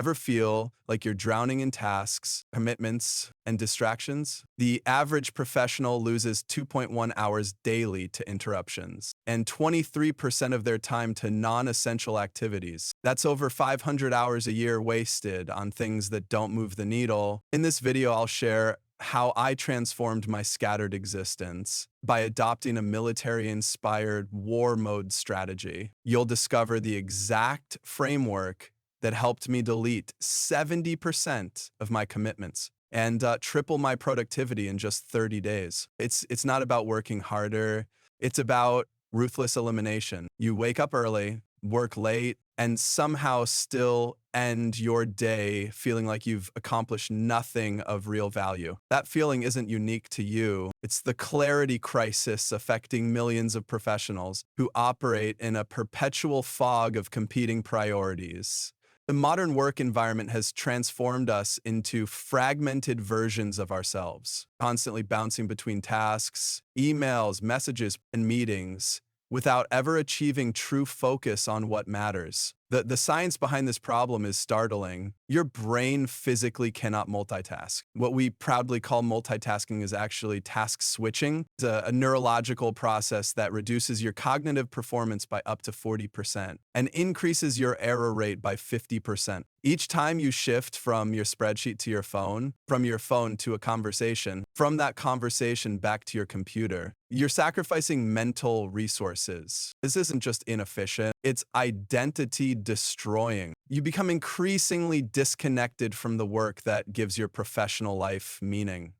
Ever feel like you're drowning in tasks, commitments, and distractions? The average professional loses 2.1 hours daily to interruptions and 23% of their time to non-essential activities. That's over 500 hours a year wasted on things that don't move the needle. In this video, I'll share how I transformed my scattered existence by adopting a military-inspired war mode strategy. You'll discover the exact framework that helped me delete 70% of my commitments and triple my productivity in just 30 days. It's not about working harder. It's about ruthless elimination. You wake up early, work late, and somehow still end your day feeling like you've accomplished nothing of real value. That feeling isn't unique to you. It's the clarity crisis affecting millions of professionals who operate in a perpetual fog of competing priorities. The modern work environment has transformed us into fragmented versions of ourselves, constantly bouncing between tasks, emails, messages, and meetings without ever achieving true focus on what matters. The science behind this problem is startling. Your brain physically cannot multitask. What we proudly call multitasking is actually task switching. It's a neurological process that reduces your cognitive performance by up to 40% and increases your error rate by 50%. Each time you shift from your spreadsheet to your phone, from your phone to a conversation, from that conversation back to your computer, you're sacrificing mental resources. This isn't just inefficient, it's identity destroying. You become increasingly disconnected from the work that gives your professional life meaning.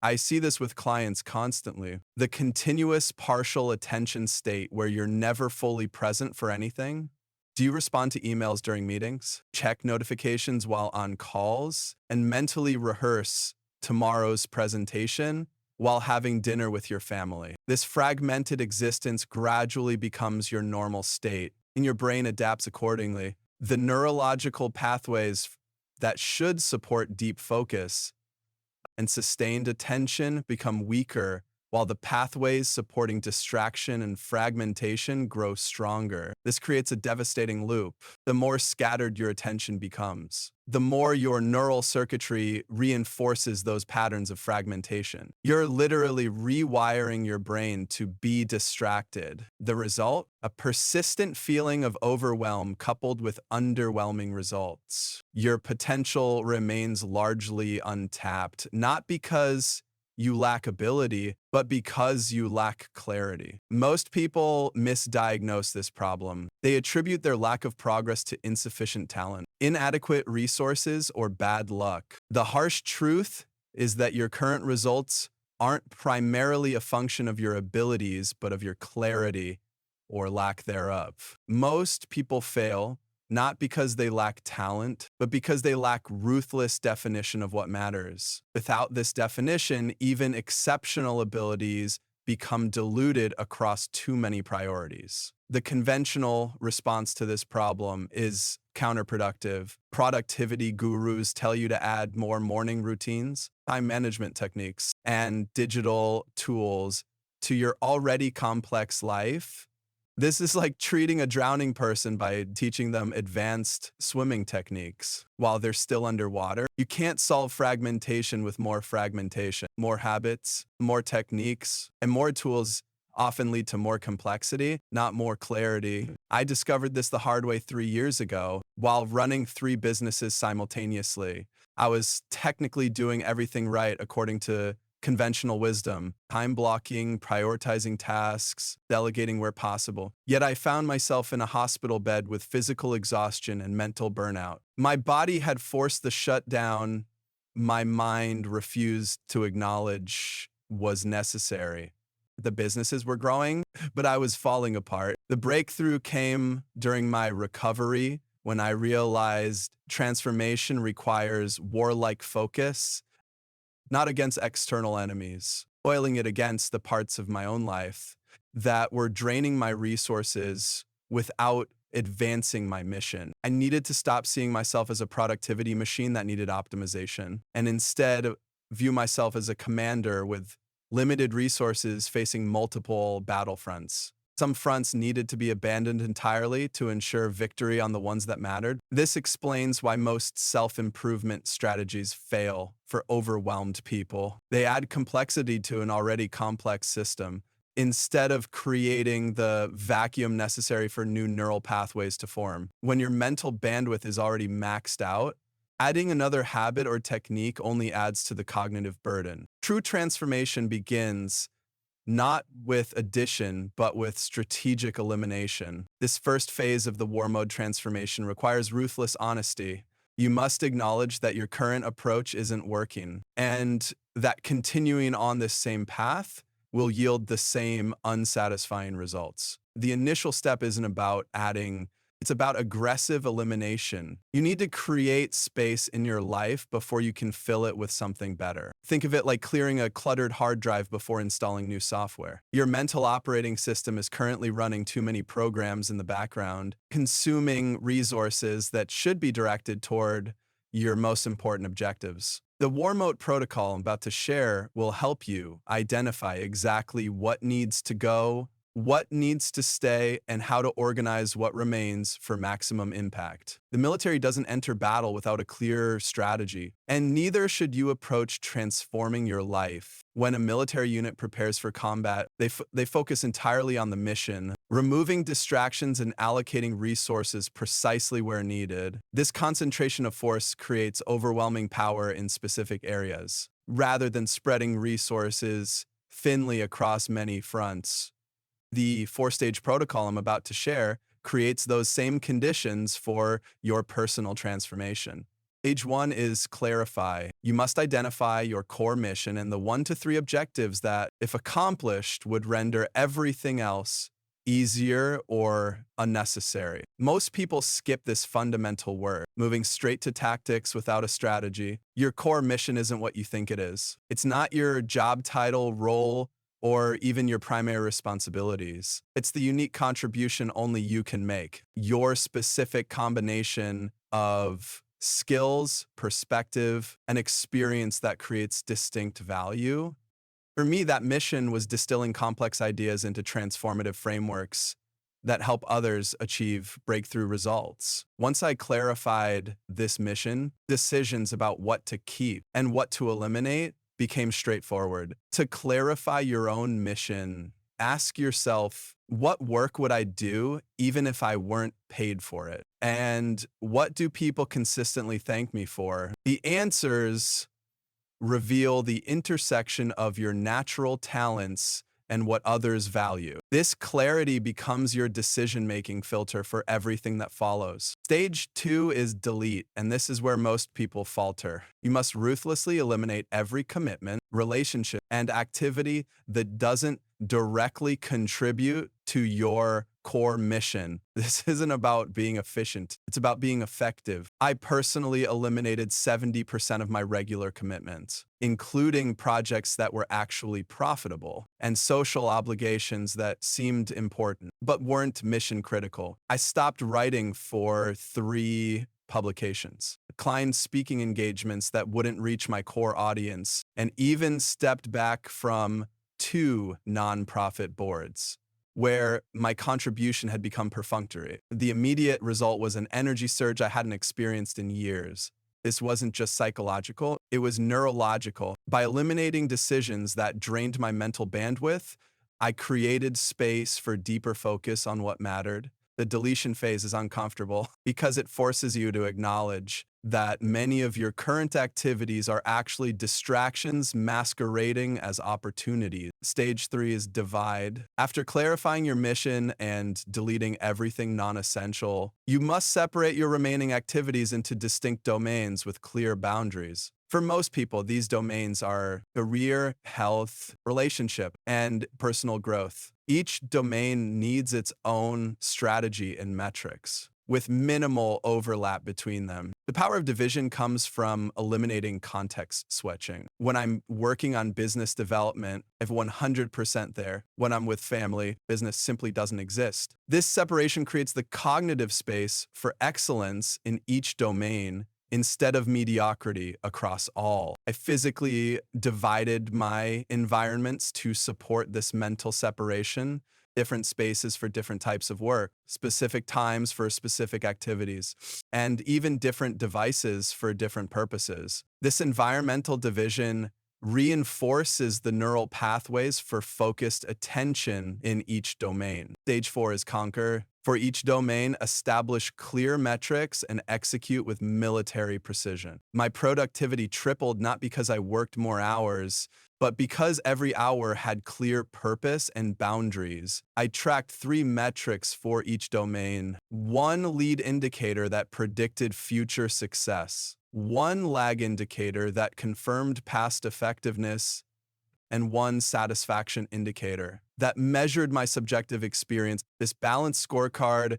I see this with clients constantly. The continuous partial attention state where you're never fully present for anything. Do you respond to emails during meetings, check notifications while on calls, and mentally rehearse tomorrow's presentation while having dinner with your family? This fragmented existence gradually becomes your normal state, and your brain adapts accordingly. The neurological pathways that should support deep focus and sustained attention become weaker, while the pathways supporting distraction and fragmentation grow stronger. This creates a devastating loop. The more scattered your attention becomes, the more your neural circuitry reinforces those patterns of fragmentation. You're literally rewiring your brain to be distracted. The result? A persistent feeling of overwhelm coupled with underwhelming results. Your potential remains largely untapped, not because you lack ability, but because you lack clarity. Most people misdiagnose this problem. They attribute their lack of progress to insufficient talent, inadequate resources, or bad luck. The harsh truth is that your current results aren't primarily a function of your abilities, but of your clarity or lack thereof. Most people fail not because they lack talent, but because they lack ruthless definition of what matters. Without this definition, even exceptional abilities become diluted across too many priorities. The conventional response to this problem is counterproductive. Productivity gurus tell you to add more morning routines, time management techniques, and digital tools to your already complex life. This is like treating a drowning person by teaching them advanced swimming techniques while they're still underwater. You can't solve fragmentation with more fragmentation. More habits, more techniques, and more tools often lead to more complexity, not more clarity. I discovered this the hard way 3 years ago while running 3 businesses simultaneously. I was technically doing everything right according to conventional wisdom, time blocking, prioritizing tasks, delegating where possible. Yet I found myself in a hospital bed with physical exhaustion and mental burnout. My body had forced the shutdown my mind refused to acknowledge was necessary. The businesses were growing, but I was falling apart. The breakthrough came during my recovery when I realized transformation requires warlike focus, not against external enemies, oiling it against the parts of my own life that were draining my resources without advancing my mission. I needed to stop seeing myself as a productivity machine that needed optimization and instead view myself as a commander with limited resources facing multiple battlefronts. Some fronts needed to be abandoned entirely to ensure victory on the ones that mattered. This explains why most self-improvement strategies fail for overwhelmed people. They add complexity to an already complex system instead of creating the vacuum necessary for new neural pathways to form. When your mental bandwidth is already maxed out, adding another habit or technique only adds to the cognitive burden. True transformation begins not with addition, but with strategic elimination. This first phase of the war mode transformation requires ruthless honesty. You must acknowledge that your current approach isn't working, and that continuing on this same path will yield the same unsatisfying results. The initial step isn't about adding, it's about aggressive elimination. You need to create space in your life before you can fill it with something better. Think of it like clearing a cluttered hard drive before installing new software. Your mental operating system is currently running too many programs in the background, consuming resources that should be directed toward your most important objectives. The war mode protocol I'm about to share will help you identify exactly what needs to go, what needs to stay, and how to organize what remains for maximum impact. The military doesn't enter battle without a clear strategy, and neither should you approach transforming your life. When a military unit prepares for combat, they focus entirely on the mission, removing distractions and allocating resources precisely where needed. This concentration of force creates overwhelming power in specific areas, rather than spreading resources thinly across many fronts. The four-stage protocol I'm about to share creates those same conditions for your personal transformation. Stage 1 is clarify. You must identify your core mission and the 1 to 3 objectives that, if accomplished, would render everything else easier or unnecessary. Most people skip this fundamental work, moving straight to tactics without a strategy. Your core mission isn't what you think it is. It's not your job title, role, or even your primary responsibilities. It's the unique contribution only you can make. Your specific combination of skills, perspective, and experience that creates distinct value. For me, that mission was distilling complex ideas into transformative frameworks that help others achieve breakthrough results. Once I clarified this mission, decisions about what to keep and what to eliminate became straightforward. To clarify your own mission, ask yourself, what work would I do even if I weren't paid for it? And what do people consistently thank me for? The answers reveal the intersection of your natural talents and what others value. This clarity becomes your decision-making filter for everything that follows. Stage 2 is delete, and this is where most people falter. You must ruthlessly eliminate every commitment, relationship, and activity that doesn't directly contribute to your core mission. This isn't about being efficient. It's about being effective. I personally eliminated 70% of my regular commitments, including projects that were actually profitable and social obligations that seemed important but weren't mission critical. I stopped writing for 3 publications, declined speaking engagements that wouldn't reach my core audience, and even stepped back from 2 nonprofit boards where my contribution had become perfunctory. The immediate result was an energy surge I hadn't experienced in years. This wasn't just psychological, it was neurological. By eliminating decisions that drained my mental bandwidth, I created space for deeper focus on what mattered. The deletion phase is uncomfortable because it forces you to acknowledge that many of your current activities are actually distractions masquerading as opportunities. Stage 3 is divide. After clarifying your mission and deleting everything non-essential, you must separate your remaining activities into distinct domains with clear boundaries. For most people, these domains are career, health, relationship, and personal growth. Each domain needs its own strategy and metrics, with minimal overlap between them. The power of division comes from eliminating context switching. When I'm working on business development, I have 100% there. When I'm with family, business simply doesn't exist. This separation creates the cognitive space for excellence in each domain instead of mediocrity across all. I physically divided my environments to support this mental separation, different spaces for different types of work, specific times for specific activities, and even different devices for different purposes. This environmental division reinforces the neural pathways for focused attention in each domain. Stage 4 is conquer. For each domain, establish clear metrics and execute with military precision. My productivity tripled not because I worked more hours, but because every hour had clear purpose and boundaries. I tracked 3 metrics for each domain: one lead indicator that predicted future success, one lag indicator that confirmed past effectiveness, and one satisfaction indicator that measured my subjective experience. This balanced scorecard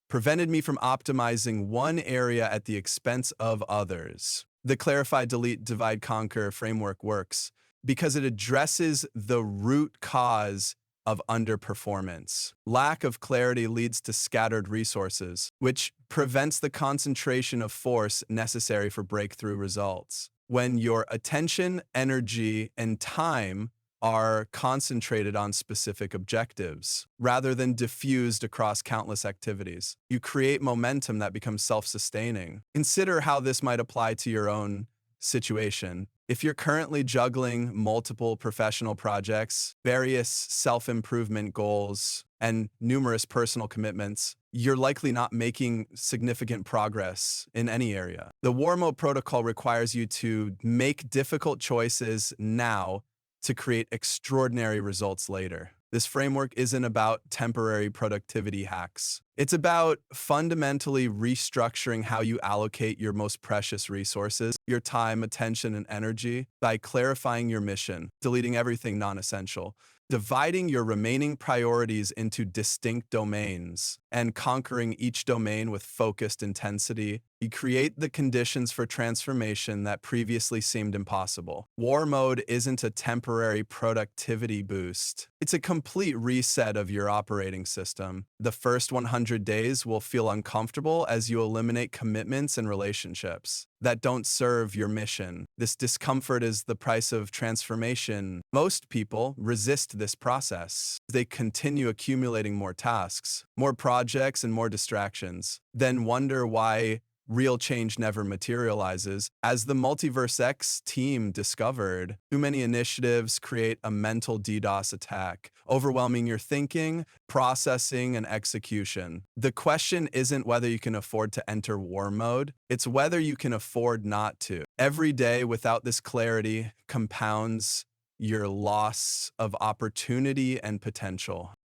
prevented me from optimizing one area at the expense of others. The clarify, delete, divide, conquer framework works because it addresses the root cause of underperformance. Lack of clarity leads to scattered resources, which prevents the concentration of force necessary for breakthrough results. When your attention, energy, and time are concentrated on specific objectives rather than diffused across countless activities, you create momentum that becomes self-sustaining. Consider how this might apply to your own situation. If you're currently juggling multiple professional projects, various self-improvement goals, and numerous personal commitments, you're likely not making significant progress in any area. The War Mode protocol requires you to make difficult choices now to create extraordinary results later. This framework isn't about temporary productivity hacks. It's about fundamentally restructuring how you allocate your most precious resources, your time, attention, and energy, by clarifying your mission, deleting everything non-essential, dividing your remaining priorities into distinct domains, and conquering each domain with focused intensity. You create the conditions for transformation that previously seemed impossible. War Mode isn't a temporary productivity boost. It's a complete reset of your operating system. The first 100 days will feel uncomfortable as you eliminate commitments and relationships that don't serve your mission. This discomfort is the price of transformation. Most people resist this process. They continue accumulating more tasks, more projects, and more distractions, then wonder why real change never materializes. As the Multiverse X team discovered, too many initiatives create a mental DDoS attack, overwhelming your thinking, processing, and execution. The question isn't whether you can afford to enter war mode, it's whether you can afford not to. Every day without this clarity compounds your loss of opportunity and potential.